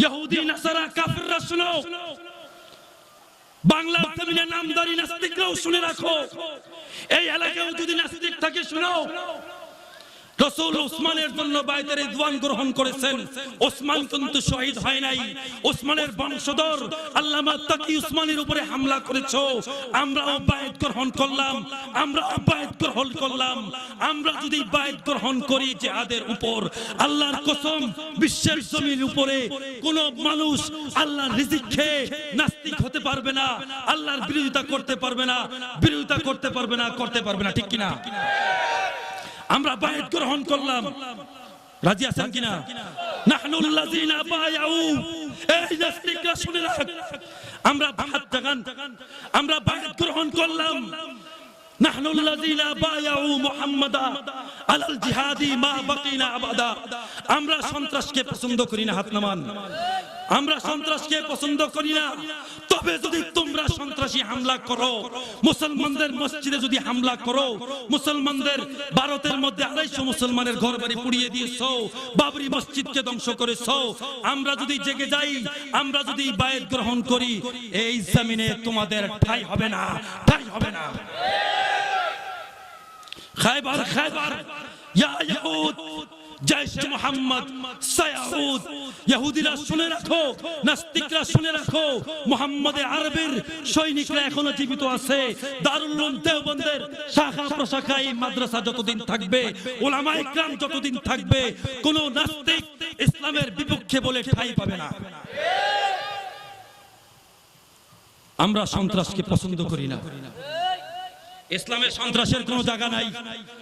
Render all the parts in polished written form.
ইহুদি নাসারা কাফিররা শুনো, বাংলার জমিনে নামদারি নাস্তিকরাও শুনে রাখো, এই এলাকায় যদি নাস্তিক থাকে শুনো, রাসূল ওসমানের জন্য বায়তের রিদওয়ান গ্রহণ করেছেন। ওসমান কিন্তু শহীদ হয় নাই। ওসমানের বংশধর আল্লামা তাকি ওসমানের উপরে হামলা করেছো, আমরাও বায়াত গ্রহণ করলাম, আমরাও বায়াত গ্রহণ করলাম। আমরা যদি বায়াত গ্রহণ করি জিহাদের উপর, আল্লাহর কসম বিশ্বের জমির উপরে কোন মানুষ আল্লাহর রিজিক খেয়ে নাস্তিক হতে পারবে না, আল্লাহর বিরোধিতা করতে পারবে না, বিরোধিতা করতে পারবে না, করতে পারবে না, ঠিক কিনা? আমরা বায়াত গ্রহণ করলাম, রাজি আছেন কিনা? নাহনুল লাযিনা বায়াউ, এই নাস্তিকরা শুনে রাখ, আমরা বায়াত জাগান, আমরা বায়াত গ্রহণ করলাম। নাহনুল লাযিনা বায়াউ মুহাম্মাদা আলাল জিহাদি মা বাকিনা আবাদা। আমরা সন্ত্রাসকে পছন্দ করি না, হাত নামান। আমরা সন্ত্রাসকে পছন্দ করি না, তবে যদি তোমরা সন্ত্রাসী হামলা করো, মুসলমানদের মসজিদে যদি হামলা করো, মুসলমানদের ভারতের মধ্যে 250 মুসলমানের ঘরবাড়ি পুড়িয়ে দিয়েছো, বাবরি মসজিদকে ধ্বংস করেছো, আমরা যদি জেগে যাই, আমরা যদি বায়াত গ্রহণ করি, এই জমিনে তোমাদের ঠাঁই হবে না, ঠাঁই হবে না। খায়বার খায়বার ইয়া ইয়াহুদ জয়শে মুহাম্মদ সায়াউদ। ইহুদিরা শুনে রাখো, নাস্তিকরা শুনে রাখো, মুহাম্মদে আরবের সৈনিকরা এখনো জীবিত আছে। দারুল উলুম দেওবন্দের শাখা প্রশাখা এই মাদ্রাসা যতদিন থাকবে, উলামায়ে কিরাম যতদিন থাকবে, কোন নাস্তিক ইসলামের বিপক্ষে বলে ঠাঁই পাবে না। আমরা সন্ত্রাসকে পছন্দ করি না। ইসলামের সন্ত্রাসের কোনো জায়গা নাই।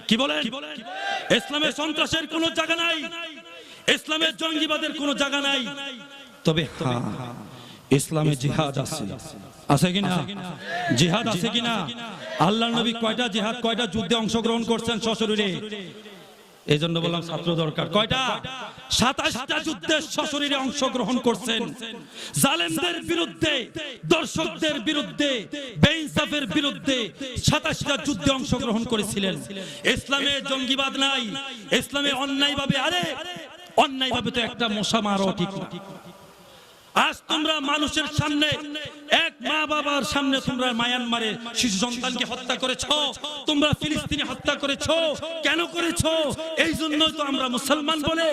কি বলেন? ইসলামের সন্ত্রাসের কোনো জায়গা নাই, ইসলামের জঙ্গিবাদের কোনো জায়গা নাই। তবে হ্যাঁ, ইসলামে জিহাদ আছে, আছে কিনা? জিহাদ আছে কিনা? আল্লাহর নবী কয়টা জিহাদ, কয়টা যুদ্ধে অংশগ্রহণ করছেন সশরীরে? এই জন্য বললাম ছাত্র দরকার। কয়টা? 27টা যুদ্ধে সশরীরে অংশগ্রহণ করছেন। জালেমদের বিরুদ্ধে, দর্শকদের বিরুদ্ধে, বেইনসাফের বিরুদ্ধে 27টা যুদ্ধে অংশগ্রহণ করেছিলেন। ইসলামে জঙ্গিবাদ নাই, ইসলামে অন্যায়ভাবে, আরে অন্যায়ভাবে তো একটা মশা মারও ঠিক না। আজ তোমরা মানুষের সামনে, এক মা বাবার সামনে তোমরা মায়ানমারে শিশু সন্তানকে হত্যা করেছো, তোমরা ফিলিস্তিনি হত্যা করেছো। কেন করেছো? এই জন্যই তো আমরা মুসলমান বলে,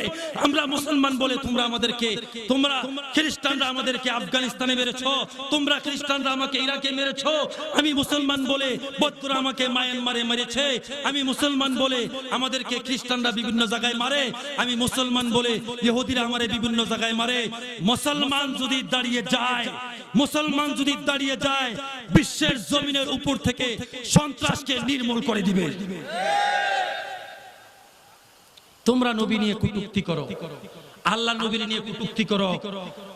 আমরা মুসলমান বলে তোমরা আমাদেরকে, তোমরা খ্রিস্টানরা আমাদেরকে আফগানিস্তানে মেরেছো, তোমরা খ্রিস্টানরা আমাকে ইরাকে মেরেছো। আমি মুসলমান বলে বৌদ্ধরা আমাকে মায়ানমারে মেরেছে। আমি মুসলমান বলে আমাদেরকে খ্রিস্টানরা বিভিন্ন জায়গায় মারে। আমি মুসলমান বলে ইহুদিরা আমারে বিভিন্ন জায়গায় মারে। মুসলমান যদি দাঁড়িয়ে যায়, মুসলমান যদি দাঁড়িয়ে যায়, বিশ্বের জমিনের উপর থেকে সন্ত্রাসকে নির্মূল করে দিবে। তোমরা নবী নিয়ে কটূক্তি করো, আল্লাহ নবীর নিয়ে কটূক্তি করো,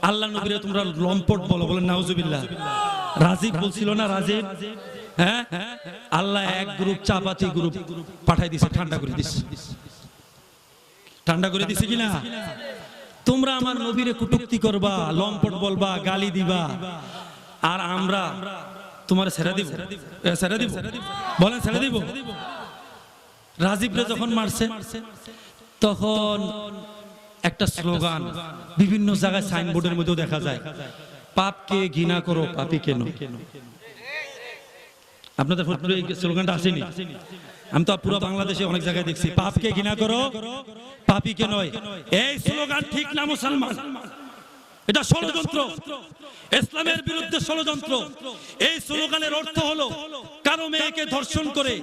আল্লাহ নবীরে তোমরা লম্পট বলো, বলেন নাউজুবিল্লাহ। রাজীব বলছিল না, রাজীব, হ্যাঁ, আল্লাহ এক গ্রুপ চাপাতি গ্রুপ পাঠাই দিছে, ঠান্ডা করে দিছে, ঠান্ডা করে দিছে কিনা? তোমরা আমার নবীরে কটূক্তি করবা, লম্পট বলবা, গালি দিবা, আর আমরা তোমার ছেড়ে দিব, ছেড়ে দিব, বলেন ছেড়ে দিব। রাজীবরে যখন মারছে, তখন একটা স্লোগান বিভিন্ন জায়গায় সাইনবোর্ডের মধ্যেও দেখা যায়, পাপকে ঘৃণা করো, পাপী কেন। আপনাদের ফটোতে এই স্লোগানটা আসেনি? আমি তো পুরো বাংলাদেশে অনেক জায়গায় দেখছি, পাপকে ঘৃণা করো, পাপীকে নয়। এই স্লোগান ঠিক না মুসলমান, এটা ষড়যন্ত্র, ইসলামের বিরুদ্ধে ষড়যন্ত্র। এই স্লোগানের অর্থ হলো কারো মেয়েকে ধর্ষণ করে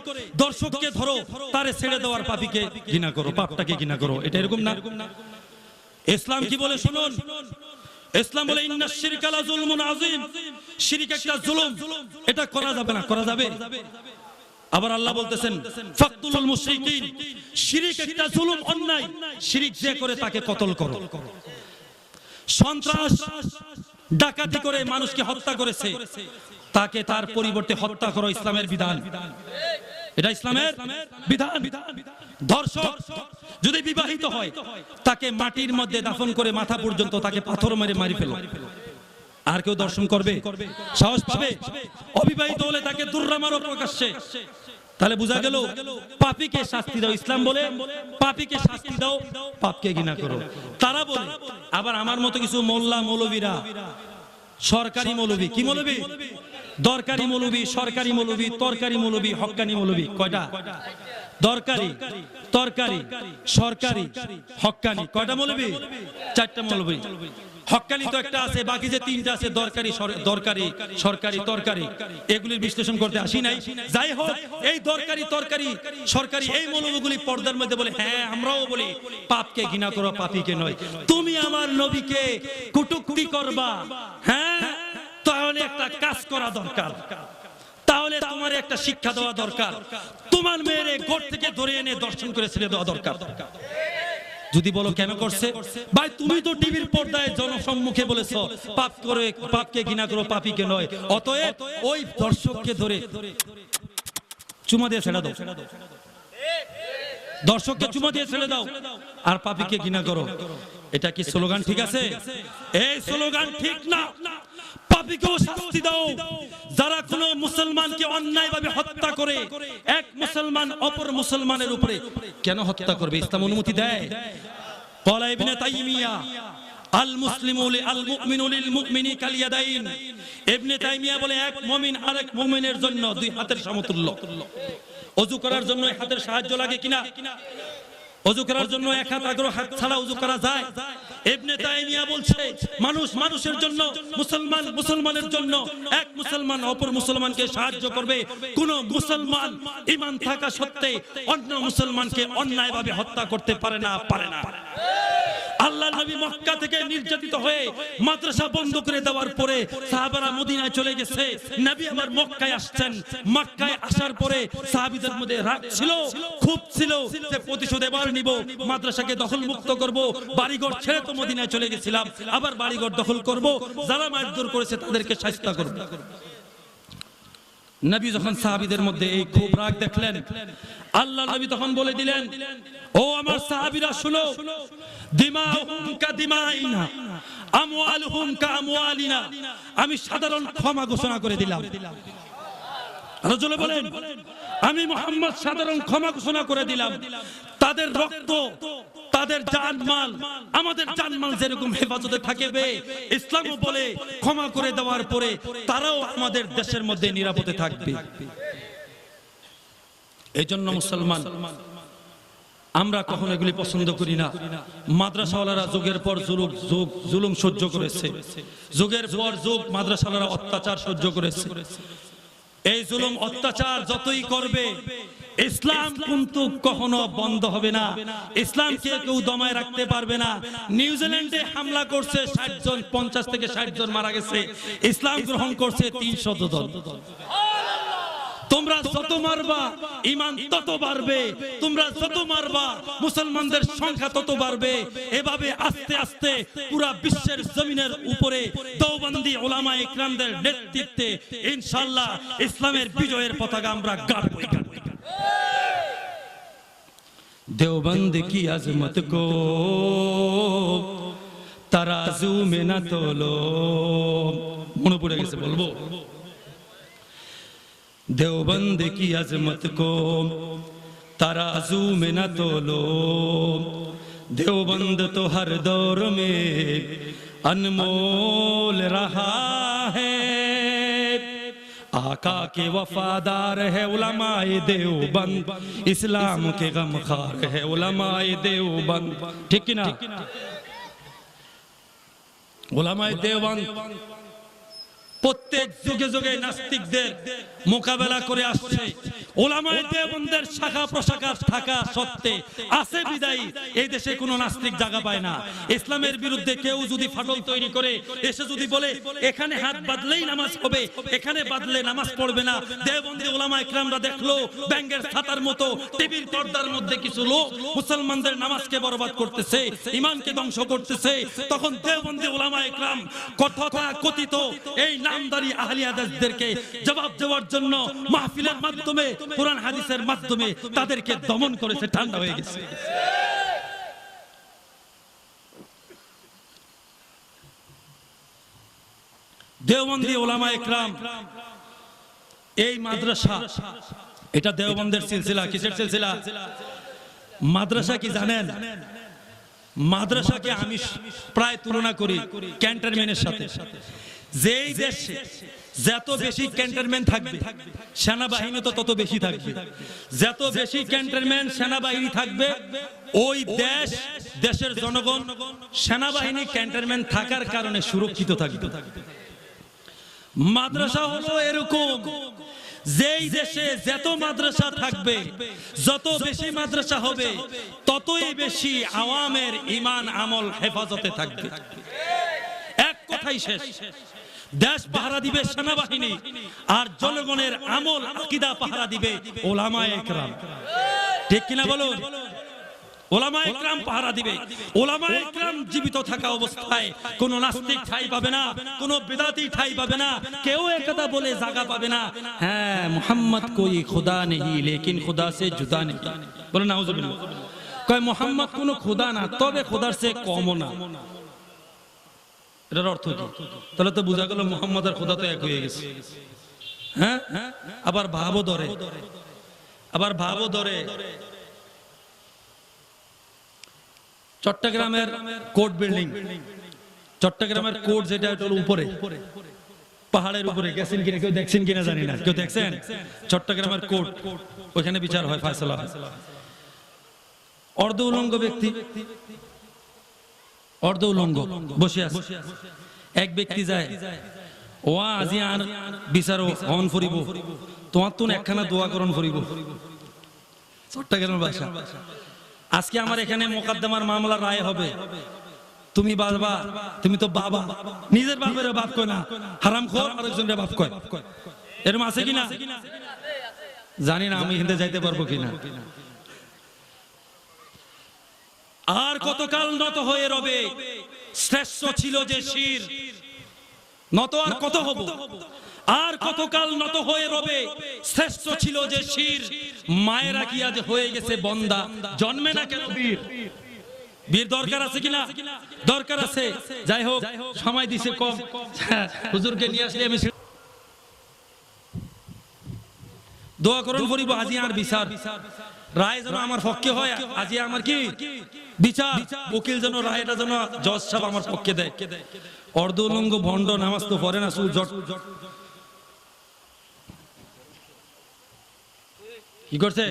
দর্শককে ধরো, তারে ছেড়ে দেওয়ার পাপীকে ঘৃণা করো, পাপটাকে ঘৃণা করো, এটা এরকম না। ইসলাম কি বলে শুনুন, ইসলাম বলে ইন্নাশ শিরকা লা যুলমুন আযীম, শিরক একটা জুলুম, এটা করা যাবে না, করা যাবে। আবার আল্লাহ বলতেছেন ফাকতুলুল মুশরিকিন, শিরক একটা জুলুম, অন্যায়, শিরক যে করে তাকে কতল করো। সন্ত্রাস ডাকাতি করে মানুষকে হত্যা করেছে, তাকে তার পরিবর্তে হত্যা করো, ইসলামের বিধান, এটা ইসলামের বিধান। ধর্ষক যদি বিবাহিত হয়, তাকে মাটির মধ্যে দাফন করে মাথা পর্যন্ত তাকে পাথর মেরে মারি ফেলো। আর কেউ দর্শন করবে? সাহস পাবে? অবিবাহিত হলে তাকে দুর্রা মারো প্রকাশ্যে, তাহলে বোঝা গেল পাপীকে শাস্তি দাও, ইসলাম বলে পাপীকে শাস্তি দাও, পাপকে ঘৃণা করো। তারা বলে আবার আমার মতো কিছু মোল্লা মৌলবীরা, সরকারি মৌলবী, কি মৌলবী? দরকারি মৌলবী, সরকারি মৌলবী, তরকারি মৌলবী, হক্কানি মৌলবী। কয়টা? দরকারি, তরকারি, সরকারি, হক্কানি। কয়টা মৌলবী? চারটা মৌলবী। হক্কানি তো একটা আছে, বাকি যে তিনটা আছে দরকারি, দরকারি, সরকারি, তরকারি, এগুলির বিশ্লেষণ করতে আসি নাই। যাই হোক, এই দরকারি, তরকারি, সরকারি এই মৌলবীগুলি পর্দার মধ্যে বলে হ্যাঁ আমরাও বলি পাপকে ঘৃণা করো, পাপীকে নয়। তুমি আমার নবীকে কটূক্তি করবা, হ্যাঁ তাহলে একটা কাজ করা দরকার, তাহলে তোমার একটা শিক্ষা দেওয়া দরকার, তোমার মেয়েরে ঘর থেকে ধরে এনে দর্শন করে ছেড়ে দেওয়া দরকার। যদি বলো কেন করছে, ভাই তুমি তো টিভির পর্দায় জনসম্মুখে বলেছো পাপ করে, পাপকে ঘৃণা করো, পাপীকে নয়। অতএব ওই দর্শককে ধরে চুমা দিয়ে ছেড়ে দাও, দর্শককে চুমা দিয়ে ছেড়ে দাও আর পাপীকে ঘৃণা করো। এটা কি স্লোগান ঠিক আছে? এই স্লোগান ঠিক না। পাপীকেও শাস্তি দাও। যারা কোনো মুসলমানকে অন্যায়ভাবে হত্যা করে, এক মুসলমান অপর মুসলমানের উপরে কেন হত্যা করবে? ইসলাম অনুমতি দেয়? ক্বালা ইবনে তাইমিয়া আল মুসলিমু লিল মুমিনু লিল মুমিনি কাল ইয়াদাইন। ইবনে তাইমিয়া বলে এক মুমিন আরেক মুমিনের জন্য দুই হাতের সমতুল্য। ওযু করার জন্য এক হাতের সাহায্য লাগে কিনা? ওযু করার জন্য এক হাত আগ্রহ, হাত ছাড়া ওযু করা যায়? ইবনে তাইমিয়া বলছে মানুষ মানুষের জন্য, মুসলমান মুসলমানের জন্য, এক মুসলমান অপর মুসলমানকে সাহায্য করবে। কোন মুসলমান ঈমান থাকা সত্ত্বে অন্য মুসলমানকে অন্যায়ভাবে হত্যা করতে পারে না, পারে না। আল্লাহ নবী মক্কা থেকে নির্যাতিত হয়ে মাদ্রাসা বন্ধ করে দেওয়ার পরে সাহাবারা মদিনায় চলে গেছে। নবী আবার মক্কায় আসছেন। মক্কায় আসার পরে সাহাবীদের মধ্যে রাগ ছিল, খুব ছিল যে প্রতিশোধ এবার নিব, মাদ্রাসাকে দখল মুক্ত করব, বাড়িঘর ছেড়ে তো মদিনায় চলে গেছিলাম, আবার বাড়িঘর দখল করব, যারা মারধর করেছে তাদেরকে শাস্তি করব। নবী যখন সাহাবীদের মধ্যে এই খুব রাগ দেখলেন, আল্লাহ নবী তখন বলে দিলেন, ও আমার সাহাবীরা শুনো, দিমাহুম কা দিমাইনা আমওয়ালুহুম কা আমওয়ালিনা। আমি সাধারণ ক্ষমা ঘোষণা করে দিলাম। রাসূল বলেন আমি মুহাম্মদ সাধারণ ক্ষমা ঘোষণা করে দিলাম। তাদের রক্ত, তাদের জানমাল, আমাদের জানমাল যেরকম হেফাজতে থাকবে, ইসলামও বলে ক্ষমা করে দেওয়ার পরে তারাও আমাদের দেশের মধ্যে নিরাপদে থাকবে। এইজন্য মুসলমান আমরা কখনো এগুলি পছন্দ করি না। মাদ্রাসাওয়ালারা যুগের পর যুগ জুলুম সহ্য করেছে, যুগের পর যুগ মাদ্রাসাওয়ালারা অত্যাচার সহ্য করেছে। এই জুলুম অত্যাচার যতই করবে, ইসলাম কিন্তু কখনো বন্ধ হবে না। ইসলামকে কেউ দমায় রাখতে পারবে না। নিউজিল্যান্ডে হামলা করছে 60 জন, 50 থেকে 60 জন মারা গেছে। ইসলাম গ্রহণ করছে 300 জন। তোমরা যত মারবা ঈমান তত বাড়বে, তোমরা যত মারবা মুসলমানদের সংখ্যা তত বাড়বে। এভাবে আস্তে আস্তে পুরা বিশ্বের জমিনের উপরে দেওবন্দি উলামায়ে ইকরামদের নেতৃত্বে ইনশাআল্লাহ ইসলামের বিজয়ের পতাকা আমরা গাড়ব। देवबंद की अजमत को तराजू में न तोलो। মনে পড়ে গেছে বলবো, देवबंद की अजमत को तराजू में न तोलो। देवबंद तो हर दौर में अनमोल रहा है। आका के वफादार है उलमाए देवबंद, इस्लाम के गमखार है उलमाए देवबंद। ठीक ना? उलमाए देवबंद প্রত্যেক যুগে যুগে নাস্তিকদের মোকাবেলা করে আসছে। উলামায়ে দেওবন্দের শাখা প্রশাখা থাকা সত্ত্বে আছে বিদায়ী এই দেশে কোনো নাস্তিক জায়গা পায় না। ইসলামের বিরুদ্ধে কেউ যদি ফাটল তৈরি করে এসে যদি বলে এখানে হাত বাঁধলেই নামাজ হবে, এখানে বাঁধলে নামাজ পড়বে না, দেওবন্দি উলামায়ে ইকরামরা দেখলো ব্যাঙের ছাতার মতো টিভির পর্দার মধ্যে কিছু লোক মুসলমানদের নামাজকে বরবাদ করতেছে, ঈমানকে ধ্বংস করতেছে, তখন দেওবন্দি উলামায়ে ইকরাম কথিত এই নামদারি আহলে হাদিসদেরকে জবাব দেওয়ার জন্য মাহফিলের মাধ্যমে, কুরআন হাদিসের মাধ্যমে তাদেরকে দমন করেছে, ঠান্ডা হয়ে গেছে। দেওবন্দি উলামায়ে ইকরাম এই মাদ্রাসা এটা দেওবন্দের সিলসিলা। কিসের সিলসিলা? মাদ্রাসা কি জানেন? মাদ্রাসাকে আমি প্রায় তুলনা করি ক্যান্টনমেন্টের সাথে। যেই দেশে যত বেশি ক্যান্টনমেন্ট থাকবে সেনাবাহিনী তো তত বেশি থাকবে। যত বেশি ক্যান্টনমেন্ট সেনাবাহিনী থাকবে ওই দেশের জনগণ সেনাবাহিনী ক্যান্টনমেন্ট থাকার কারণে সুরক্ষিত থাকবে। মাদ্রাসা হলো এরকম, যেই দেশে যত মাদ্রাসা থাকবে, যত বেশি মাদ্রাসা হবে, ততই বেশি আওয়ামের ঈমান আমল হেফাজতে থাকবে। এক কথাই শেষ। দেশ পাহারা দিবে সেনাবাহিনী, আর জনগণের আমল আকীদা পাহারা দিবে উলামায়ে কেরাম। ঠিক কিনা বলুন? উলামায়ে কেরাম পাহারা দিবে। উলামায়ে কেরাম জীবিত থাকা অবস্থায় কোন নাস্তিক ঠাঁই পাবে না, কোন বিদআতি ঠাঁই পাবে না, কেউ একথা বলে জায়গা পাবে না। হ্যাঁ, মুহাম্মদ কোই খুদা নেহি লেকিন খুদা সে জুদা নেহি। বলে নাউজুবিল্লাহ। কয় মুহাম্মদ কোন খোদা না, তবে খোদার চেয়ে কমও না। এটার অর্থ কি? তাহলে তো বোঝা গেল মুহাম্মদ আর খোদা তো এক হয়ে গেছে। হ্যাঁ, আবার ভাবও ধরে চট্টগ্রামের কোর্ট বিল্ডিং, চট্টগ্রামের কোর্ট যেটা উপরে পাহাড়ের উপরে, গেছেন কিনা কেউ, দেখছেন কিনা জানি না, কেউ দেখছেন? চট্টগ্রামের কোর্ট, ওখানে বিচার হয়, ফয়সালা হয়। অর্ধ উলঙ্গ ব্যক্তি, অর্ধ উলঙ্গ বসে আছে। এক ব্যক্তি যায়, ও আজি আর বিচারো হন ফুরিব, তোমার তো একখানা দোয়া করণ ফুরিব। চট্টগ্রামের ভাষা। আজকে আমার এখানে মোকদ্দমার মামলা রায় হবে, তুমি বাবা, তুমি তো বাবা, নিজের বাপের বাপ কয় না, হারামখোর আরেকজনের বাপ কয়। এরকম আছে কিনা জানি না, আমি হিন্দে যাইতে পারবো কিনা। আর কতকাল নত হয়ে রবে, শ্রেষ্ঠ ছিল যে শির, নত আর কত হব, আর কতকাল নত হয়ে রবে, শ্রেষ্ঠ ছিল যে শির। মায়েরা কি আজ হয়ে গেছে বন্দা, জন্মে না কেন বীর? বীর দরকার আছে কিনা? দরকার আছে। যাই হোক, সময় দিছে কম, হুজুরকে নিয়ে আসলে আমি দোয়া করুন করিব আজি আর বিচার, রায় যেন আমার পক্ষে হয়। আজি আমার কি বিচার, উকিল যেন রায়টা যেন জজ সাহেব আমার পক্ষে দেয়। অর্ধ উলঙ্গ ভণ্ড, নামাজ তো পড়ে না, চুল জট কি করছে,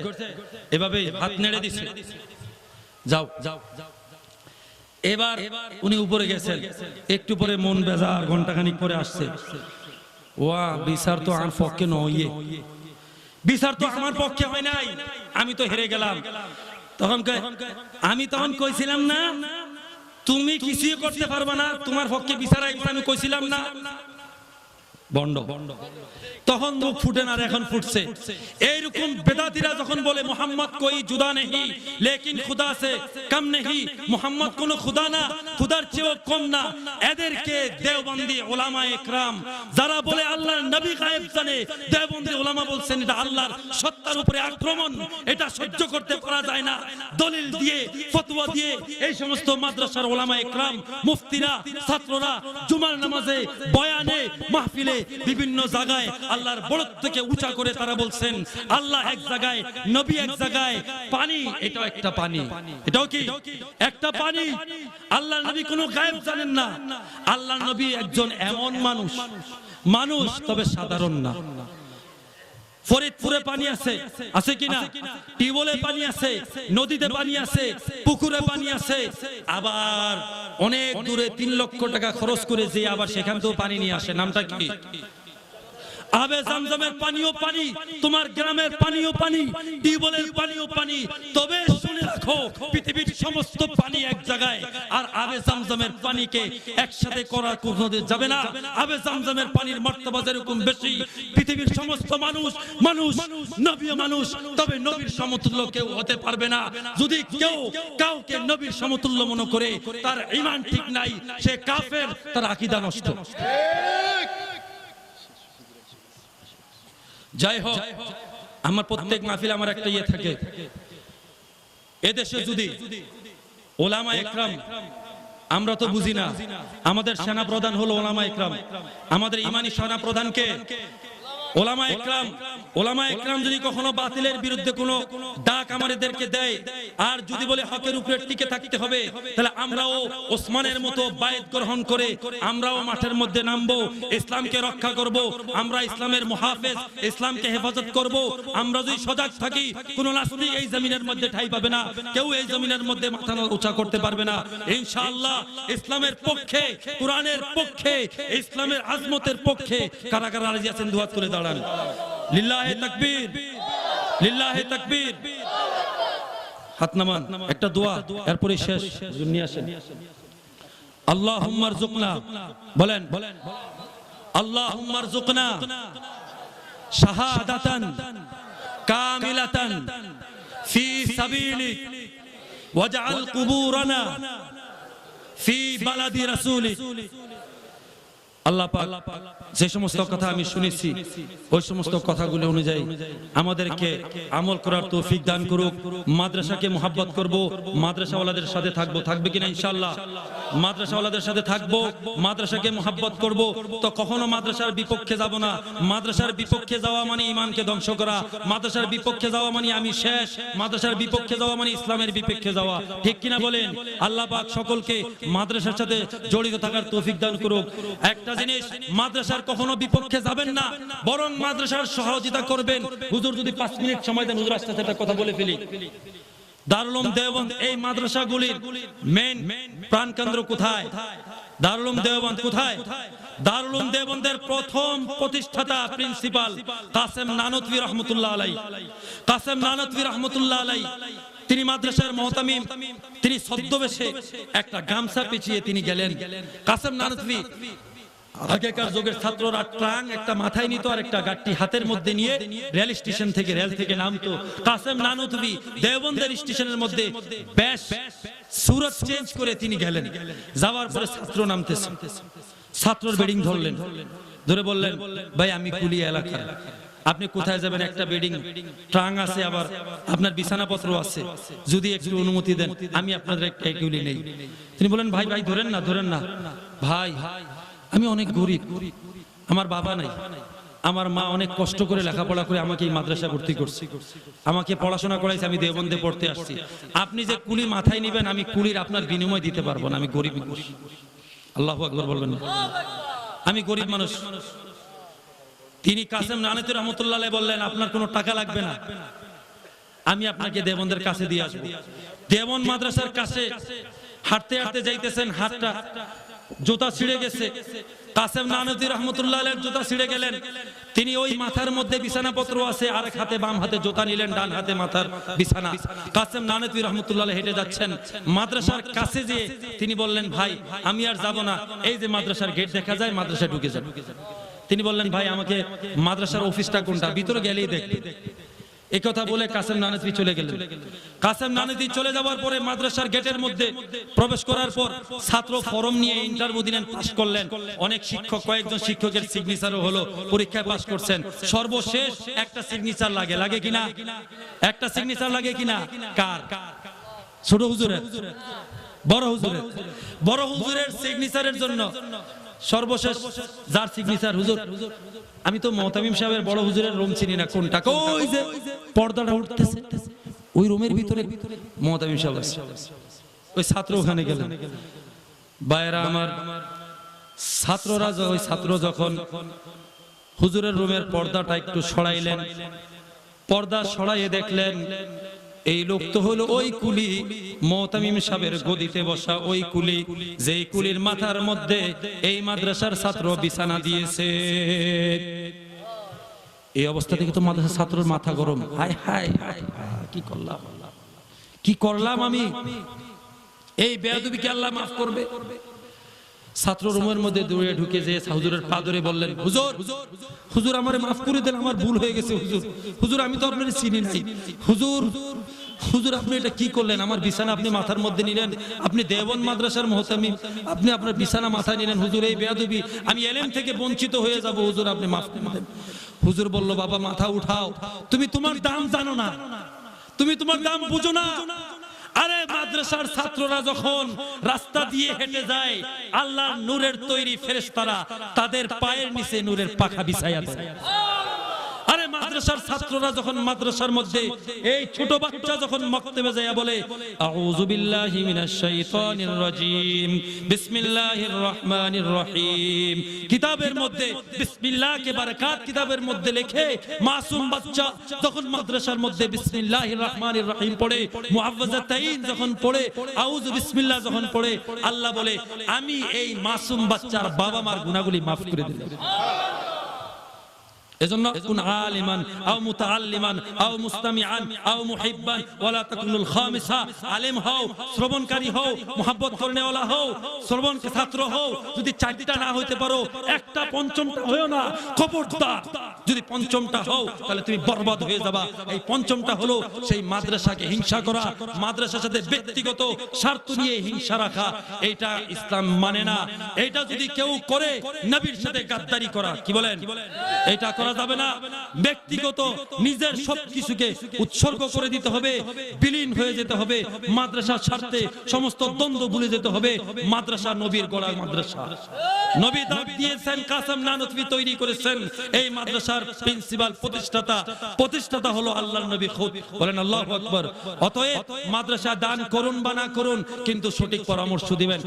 এভাবে হাত নেড়ে দিচ্ছে, যাও যাও। এবার উনি উপরে গেছেন, একটু পরে মন বেজার, ঘন্টাখানিক পরে আসছে, ওয়া বিচার তো আমার পক্ষে নয়, বিচার তো আমার পক্ষে হয় নাই, আমি তো হেরে গেলাম। আমি তখন কইছিলাম না তুমি কিছুই করতে পারবা না, তোমার পক্ষে বিচার আইবে, আমি কইছিলাম না? বন্ড। তখন মুখ ফুটে না, এখন ফুটছে। এইরকম বেদাতিরা যখন বলে মুহাম্মদ কোই জুদা নেহি লেকিন খুদা সে কম নেহি, মুহাম্মদ কোন খুদা না, খুদার চেয়েও কম না, এদেরকে দেওবন্দি উলামায়ে কেরাম যারা বলে আল্লাহর নবী গায়েব জানে, দেওবন্দি উলামা বলছেন এটা আল্লাহর সত্তার উপরে আক্রমণ, এটা সহ্য করতে পারা যায় না। দলিল দিয়ে, ফতোয়া দিয়ে এই সমস্ত মাদ্রাসার উলামায়ে কেরাম, মুফতিরা, ছাত্ররা জুমার নামাজে, বয়ানে, মাহফিলে, বিভিন্ন জায়গায় আল্লাহর বড়ত্বকে উঁচা করে তারা বলছেন আল্লাহ এক জায়গায়, নবী এক জায়গায়, পানি এটাও একটা পানি, এটাও কি একটা পানি। আল্লাহর নবী কোনো গায়েব জানেন না, আল্লাহর নবী একজন এমন মানুষ, তবে সাধারণ না। ফরিদপুরে পানি আছে, আছে কিনা? টিউবওয়েলে পানি আছে, নদীতে পানি আছে, পুকুরে পানি আছে, আবার অনেক দূরে 3 লক্ষ টাকা খরচ করে যে আবার সেখান থেকেও পানি নিয়ে আসে। নামটা কি? আবে জামজামের পানিও পানি, তোমার গ্রামের পানিও পানি, টিউবওয়েলের পানিও পানি। তবে শুনে রাখো, পৃথিবীর সমস্ত পানি এক জায়গায়, আর আবে জামজামের পানিকে একসাথে করা কোনোদিন যাবে না। আবে জামজামের পানির মর্তবা যেরকম বেশি, পৃথিবীর সমস্ত মানুষ নবীও মানুষ, তবে নবীর সমতুল্য কেউ হতে পারবে না। যদি কেউ কাউকে নবীর সমতুল্য মনে করে, তার ঈমান ঠিক নাই, সে কাফের, তার আকীদা নষ্ট। যাই হোক, আমার প্রত্যেক মাহফিলে আমার একটা ইয়ে থাকে, এদেশে যদি উলামায়ে কেরাম, আমরা তো বুঝি না, আমাদের সেনা প্রধান হলো উলামায়ে কেরাম, আমাদের ইমানি সেনা প্রধান কে? ওলামা একরাম যদি কখনো বাতিলের বিরুদ্ধে কোনো ডাক আমাদেরকে দেয় আর যদি বলে হকের উপরে টিকে থাকতে হবে, তাহলে আমরাও ওসমানের মতো বায়াত গ্রহণ করে আমরাও মাঠের মধ্যে নামবো, ইসলামকে রক্ষা করব, আমরা ইসলামের মুহাফেজ, ইসলামকে হেফাজত করব। আমরা যদি সজাগ থাকি, কোন নাস্তিক এই জমিনের মধ্যে ঠাঁই পাবে না, কেউ এই জমিনের মধ্যে মাথা উঁচা করতে পারবে না। ইনশাআল্লাহ ইসলামের পক্ষে, কোরআনের পক্ষে, ইসলামের আজমতের পক্ষে কারা কারা রাজি আছেন দুহাত তুলে দাঁড়ান। লিল্লাহে তাকবীর, লিল্লাহে তাকবীর। হাত নামান, একটা দোয়া এরপরে শেষ নিয়ে আসেন। আল্লাহুম্মা রযুকনা, বলেন আল্লাহুম্মা রযুকনা শাহাদাতান কামিলাতান ফি সাবিলিক ওয়াজআল কুবুরানা ফি বালাদি রাসূলিক। আল্লাহ পাক যে সমস্ত কথা আমি শুনেছি ওই সমস্ত কথাগুলো অনুযায়ী আমাদেরকে আমল করার তৌফিক দান করুক। মাদ্রাসাকে মুহাব্বত করব, মাদ্রাসাওয়ালাদের সাথে থাকবো, থাকবে কিনা ইনশাআল্লাহ? মাদ্রাসাওয়ালাদের সাথে থাকবো, মাদ্রাসাকে মুহাব্বত করব, তো কখনো মাদ্রাসার বিপক্ষে যাব না। মাদ্রাসার বিপক্ষে যাওয়া মানে ঈমানকে ধ্বংস করা, মাদ্রাসার বিপক্ষে যাওয়া মানে আমি শেষ, মাদ্রাসার বিপক্ষে যাওয়া মানে ইসলামের বিপক্ষে যাওয়া, ঠিক কিনা বলেন? আল্লাহ পাক সকলকে মাদ্রাসার সাথে জড়িত থাকার তৌফিক দান করুক। একটা জিনিস, মাদ্রাসার কখনো বিপক্ষে যাবেন না, বরং মাদ্রাসার সহযোগিতা করবেন। হুজুর যদি 5 মিনিট সময় দেন, হুজুর আস্তে আস্তে একটা কথা বলে ফেলি। দারুল উলুম দেওবন্দ এই মাদ্রাসাগুলির মেইন প্রাণকেন্দ্র কোথায়? দারুল উলুম দেওবন্দ কোথায়? দারুল উলুম দেওবন্দের প্রথম প্রতিষ্ঠাতা প্রিন্সিপাল কাসেম নানতভী রহমাতুল্লাহ আলাইহি। কাসেম নানতভী রহমাতুল্লাহ আলাইহি তিনি মাদ্রাসার মুহতামিম, তিনি ছদ্মবেশে একটা গামছা পেঁচিয়ে তিনি গেলেন। কাসেম নানতভী আগেকার যুগের ছাত্ররা ট্রাং একটা মাথায় নিত আর একটা গাট্টি হাতের মধ্যে নিয়ে রেল স্টেশন থেকে, রেল থেকে নামতো। কাসেম নানতভী দেওবন্দের স্টেশনের মধ্যে বেশ সুরত চেঞ্জ করে তিনি গেলেন। যাওয়ার পরে ছাত্র নামতেছে, ছাত্রর বেডিং ধরলেন, ধরে বললেন, ভাই আমি কুলিয়া এলাকা, আপনি কোথায় যাবেন? একটা বেডিং ট্রাং আছে, আবার আপনার বিছানাপত্র আছে, যদি একটু অনুমতি দেন আমি আপনাদের এগুলি নেই। তিনি বলেন, ভাই ভাই ধরেন না, ধরেন না ভাই, আমি অনেক গরিব, আমার বাবা নাই, আমার মা অনেক কষ্ট করে লেখাপড়া করে আমাকে এই মাদ্রাসা ভর্তি করছে, আমাকে পড়াশোনা করাইছে, আমি দেওবন্দে পড়তে আসছি। আপনি যে কুলি মাথায় নিবেন, আমি কুলির আপনার বিনিময় দিতে পারবো না, আমি গরিব মানুষ। আল্লাহু আকবার বলবেন না? আমি গরিব মানুষ। তিনি কাসেম নানতভী রহমাতুল্লাহ আলাইহি বললেন, আপনার কোনো টাকা লাগবে না, আমি আপনাকে দেওবন্দের কাছে দিয়ে আসবো। দেওবন্দ মাদ্রাসার কাছে হাঁটতে হাঁটতে যাইতেছেন, হাতটা জুতা ছিঁড়ে গেছে। কাসেম নানতভী রহমাতুল্লাহ আলাইহির জুতা ছিঁড়ে গেলেন, তিনি ওই মাথার মধ্যে বিছানাপত্র আছে, আরেক হাতে বাম হাতে জুতা নিলেন, ডান হাতে মাথার বিছানা। কাসেম নানতভী রহমাতুল্লাহ আলাইহি হেঁটে যাচ্ছেন, মাদ্রাসার কাছে যেয়ে তিনি বললেন, ভাই আমি আর যাব না, এই যে মাদ্রাসার গেট দেখা যায়, মাদ্রাসায় ঢুকে যান। তিনি বললেন, ভাই আমাকে মাদ্রাসার অফিসটা কোনটা? ভিতরে গেলেই দেখবে। এই কথা বলে কাসেম নানতভী চলে গেলেন। কাসেম নানতভী চলে যাওয়ার পরে মাদ্রাসার গেটের মধ্যে প্রবেশ করার পর ছাত্র ফরম নিয়ে ইন্টারভিউ দিলেন, পাস করলেন। অনেক শিক্ষক, কয়েকজন শিক্ষকের সিগনেচারও হলো, পরীক্ষায় পাস করছেন। সর্বশেষ একটা সিগনেচার লাগে, লাগে কিনা? একটা সিগনেচার লাগে কিনা? কার? ছোট হুজুরের? বড় হুজুরের? বড় হুজুরের সিগনেচারের জন্য সর্বশেষ যার সিগনেচার, হুজুর আমি তো মুহতামিম সাহেবের বড় হুজুরের রুম চিনি না, কোনটা? ওই যে পর্দাটা উঠতেছে ওই রুমের ভিতরে মুহতামিম সাহেব আছে। ওই ছাত্র ওখানে গেলেন। ভাইরা আমার, ছাত্ররা, ওই ছাত্র যখন হুজুরের রুমের পর্দাটা একটু সরাইলেন, পর্দা সরাইয়ে দেখলেন এই লোক তো হলো ওই কুলি, মুহতামিম সাহেবের গদিতে বসা ওই কুলি, যেই কুলির মাথার মধ্যে এই মাদ্রাসার ছাত্র বিছানা দিয়েছে। এই অবস্থা থেকে তো মাদ্রাসার ছাত্রের মাথা গরম। হায় হায় হায়, কি করলাম, কি করলাম আমি? এই বেয়াদবিকে আল্লাহ মাফ করবে। ছাত্র রুমের মধ্যে দৌড়ে ঢুকে যে হুজুরের পা ধরে বললেন, হুজুর হুজুর আমারে মাফ করে দেন, আমার ভুল হয়ে গেছে হুজুর, হুজুর আমি তো আপনার চিনি নাই, হুজুর হুজুর আপনি এটা কি করলেন? আমার বিছানা আপনি মাথার মধ্যে নিলেন, আপনি দেওবন্দ মাদ্রাসার মুহতামিম, আপনি আপনার বিছানা মাথায় নিলেন, হুজুর এই বেয়াদবি, আমি ইলম থেকে বঞ্চিত হয়ে যাব, হুজুর আপনি মাফ করে দেন। হুজুর বলল, বাবা মাথা উঠাও, তুমি তোমার দাম জানো না, তুমি তোমার দাম বুঝো না। আরে মাদ্রাসার ছাত্ররা যখন রাস্তা দিয়ে হেঁটে যায়, আল্লাহর নূরের তৈরি ফেরেশতারা তাদের পায়ের নিচে নূরের পাখা বিছায়া দেয়। মাদ্রাসার ছাত্ররা যখন মাদ্রাসার মধ্যে এই ছোট বাচ্চা যখন মক্তবে যায় বলে আউযু বিল্লাহি মিনাশ শাইতানির রাজিম বিসমিল্লাহির রহমানির রহিম, কিতাবের মধ্যে বিসমিল্লাহ কে বারাকাত কিতাবের মধ্যে লেখে মাসুম বাচ্চা যখন মাদ্রাসার মধ্যে বিসমিল্লাহির রহমানির রহিম পড়ে, মুআওয়াযাতাইন যখন পড়ে, আউযু বিসমিল্লাহ যখন পড়ে, আল্লাহ বলে আমি এই মাসুম বাচ্চার বাবা মার গুনাহগুলি maaf করে দিলাম। এজন্য কুন আলিমান আও মুতাআল্লিমান আও মুস্তামিআন আও মুহিব্বান ওয়ালা তাকুনুল খামিসা, আলেম হও, শ্রবণকারী হও, মুহাব্বত করনেওয়ালা হও, শ্রবণকে ছাত্র হও। যদি চারটা না হইতে পারো একটা পঞ্চমটা হয়ো না, খবরদার। যদি পঞ্চমটা হও তাহলে তুমি বরবাদ হয়ে যাবা। এই পঞ্চমটা হলো সেই মাদ্রাসাকে হিংসা করা, মাদ্রাসার সাথে ব্যক্তিগত স্বার্থ নিয়ে হিংসা রাখা। এইটা ইসলাম মানে না। এইটা যদি কেউ করে নবীর সাথে গাদ্দারি করা, কি বলেন? এটা করা যাবে না। ব্যক্তিগত নিজের সবকিছুকে উৎসর্গ করে দিতে হবে, বিলীন হয়ে যেতে হবে মাদ্রাসার স্বার্থে, সমস্ত দ্বন্দ্ব ভুলে যেতে হবে। মাদ্রাসা নবীর গড়া মাদ্রাসা, নবী দাব দিয়েছেন, কাসেম নানতভী তৈরি করেছেন। এই মাদ্রাসার প্রিন্সিপাল প্রতিষ্ঠাতা হলো আল্লাহর নবী খুদ। বলেন আল্লাহু আকবার। অতএব মাদ্রাসা দান করুন বা না করুন, কিন্তু সঠিক পরামর্শ দিবেন।